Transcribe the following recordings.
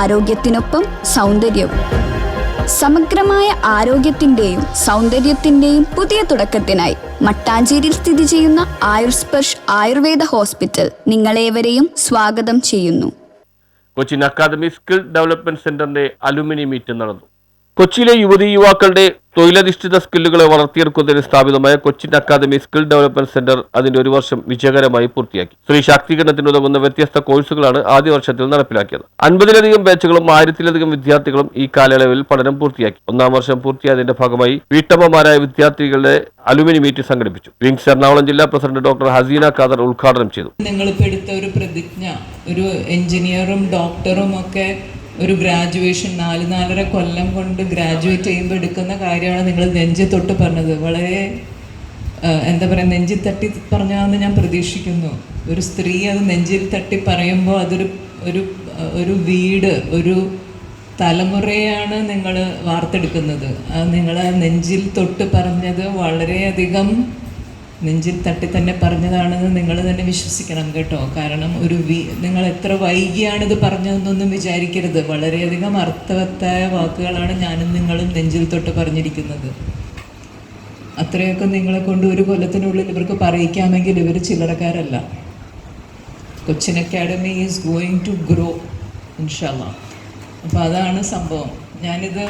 ആരോഗ്യത്തിനൊപ്പം സൗന്ദര്യവും. സമഗ്രമായ ആരോഗ്യത്തിന്റെയും സൗന്ദര്യത്തിന്റെയും പുതിയ തുടക്കത്തിനായി മട്ടാഞ്ചേരിയിൽ സ്ഥിതി ചെയ്യുന്ന ആയുർസ്പർശ് ആയുർവേദ ഹോസ്പിറ്റൽ നിങ്ങളേവരെയും സ്വാഗതം ചെയ്യുന്നു. കൊച്ചിൻ അക്കാദമി സ്കിൽ ഡെവലപ്മെന്റ് സെന്ററിന്റെ അലുമിനി മീറ്റ് നടന്നു. കൊച്ചിയിലെ യുവാക്കളുടെ തൊഴിലധിഷ്ഠിത സ്കില്ലുകളെ വളർത്തിയെടുക്കുന്നതിന് സ്ഥാപിതമായ Cochin academy skill development centre അതിന്റെ ഒരു വർഷം വിജയകരമായി പൂർത്തിയാക്കി. സ്ത്രീ ശാക്തീകരണത്തിനുതകുന്ന വ്യത്യസ്ത കോഴ്സുകളാണ് ആദ്യ വർഷത്തിൽ നടപ്പിലാക്കിയത്. 50-ലധികം ബാച്ചുകളും 1000-ലധികം വിദ്യാർത്ഥികളും ഈ കാലയളവിൽ പഠനം പൂർത്തിയാക്കി. ഒന്നാം വർഷം പൂർത്തിയായതിന്റെ ഭാഗമായി വീട്ടമ്മമാരായ വിദ്യാർത്ഥികളുടെ അലുമിനി മീറ്റ് സംഘടിപ്പിച്ചു. വിങ്സ് എറണാകുളം ജില്ലാ പ്രസിഡന്റ് ഡോക്ടർ ഹസീന ഖാദർ ഉദ്ഘാടനം ചെയ്തു. നിങ്ങളിപ്പോൾ എടുത്ത ഒരു പ്രതിജ്ഞ, ഒരു എഞ്ചിനീയറും ഡോക്ടറും ഒക്കെ ഒരു ഗ്രാജുവേഷൻ 4-4.5 കൊല്ലം കൊണ്ട് ഗ്രാജുവേറ്റ് ചെയ്യുമ്പോൾ എടുക്കുന്ന കാര്യമാണ് നിങ്ങൾ നെഞ്ചി തൊട്ട് പറഞ്ഞത്. വളരെ എന്താ പറയുക, നെഞ്ചിൽ തട്ടി പറഞ്ഞാന്ന് ഞാൻ പ്രതീക്ഷിക്കുന്നു. ഒരു സ്ത്രീ അത് നെഞ്ചിൽ തട്ടി പറയുമ്പോൾ അതൊരു ഒരു ഒരു വീട്, ഒരു തലമുറയാണ് നിങ്ങൾ വാർത്തെടുക്കുന്നത്. അത് നിങ്ങൾ നെഞ്ചിൽ തൊട്ട് പറഞ്ഞത് വളരെയധികം നെഞ്ചിൽ തട്ടി തന്നെ പറഞ്ഞതാണെന്ന് നിങ്ങൾ തന്നെ വിശ്വസിക്കണം കേട്ടോ. കാരണം നിങ്ങൾ എത്ര വൈകിയാണിത് പറഞ്ഞതെന്നൊന്നും വിചാരിക്കരുത്. വളരെയധികം അർത്ഥവത്തായ വാക്കുകളാണ് ഞാനും നിങ്ങളും നെഞ്ചിൽ തൊട്ട് പറഞ്ഞിരിക്കുന്നത്. അത്രയൊക്കെ നിങ്ങളെ കൊണ്ട് ഒരു കൊല്ലത്തിനുള്ളിൽ ഇവർക്ക് പറയിക്കാമെങ്കിൽ ഇവർ ചില്ലറക്കാരല്ല. Cochin academy is going to grow ഇൻഷാല്ലാഹ്. അപ്പോൾ അതാണ് സംഭവം. ഞാനിത്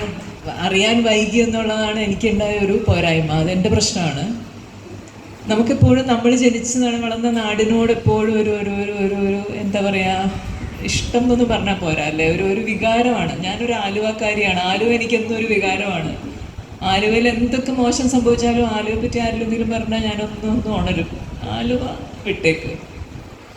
അറിയാൻ വൈകി എന്നുള്ളതാണ് എനിക്കുണ്ടായ ഒരു പോരായ്മ. അതെൻ്റെ പ്രശ്നമാണ്. നമുക്കെപ്പോഴും നമ്മൾ ജനിച്ച് വളർന്ന നാടിനോട് എപ്പോഴും ഒരു ഒരു ഒരു ഒരു ഒരു എന്താ പറയുക, ഇഷ്ടം എന്നൊന്നും പറഞ്ഞാൽ പോരാ അല്ലേ, ഒരു വികാരമാണ്. ഞാനൊരു ആലുവക്കാരിയാണ്. ആലുവ എനിക്കെന്നും ഒരു വികാരമാണ്. ആലുവയിൽ എന്തൊക്കെ മോശം സംഭവിച്ചാലും ആലുവയെ പറ്റി ആരെങ്കിലും പറഞ്ഞാൽ ഞാനൊന്നും ഉണരും. ആലുവ വിട്ടേക്ക്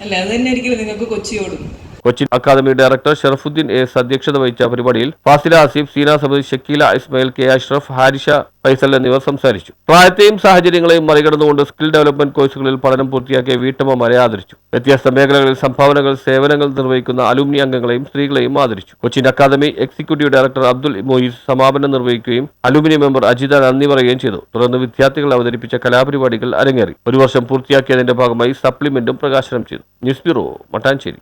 അല്ലേ, അത് തന്നെ ആയിരിക്കില്ല നിങ്ങൾക്ക് കൊച്ചിയോടും. Cochin academy director Sharafuddin S അധ്യക്ഷത വഹിച്ച പരിപാടിയിൽ ഫാസില ആസിഫ്, സീന സബദ്, ഷക്കീല ഇസ്മായിൽ, കെ അഷ്റഫ്, ഹാരിഷ ഫൈസൽ എന്നിവർ സംസാരിച്ചു. പ്രായത്തെയും സാഹചര്യങ്ങളെയും മറികടന്നുകൊണ്ട് സ്കിൽ ഡെവലപ്മെന്റ് കോഴ്സുകളിൽ പഠനം പൂർത്തിയാക്കിയ വീട്ടമ്മമാരെ ആദരിച്ചു. വ്യത്യസ്ത മേഖലകളിൽ സംഭാവനകൾ, സേവനങ്ങൾ നിർവഹിക്കുന്ന അലുമിനി അംഗങ്ങളെയും സ്ത്രീകളെയും ആദരിച്ചു. Cochin academy executive director Abdul Moiz സമാപനം നിർവഹിക്കുകയും അലുമിനി മെമ്പർ അജിത നന്ദി പറയുകയും ചെയ്തു. തുടർന്ന് വിദ്യാർത്ഥികൾ അവതരിപ്പിച്ച കലാപരിപാടികൾ അരങ്ങേറി. ഒരു വർഷം പൂർത്തിയാക്കിയതിന്റെ ഭാഗമായി സപ്ലിമെന്റും പ്രകാശനം ചെയ്തു. News bureau, Mattancherry.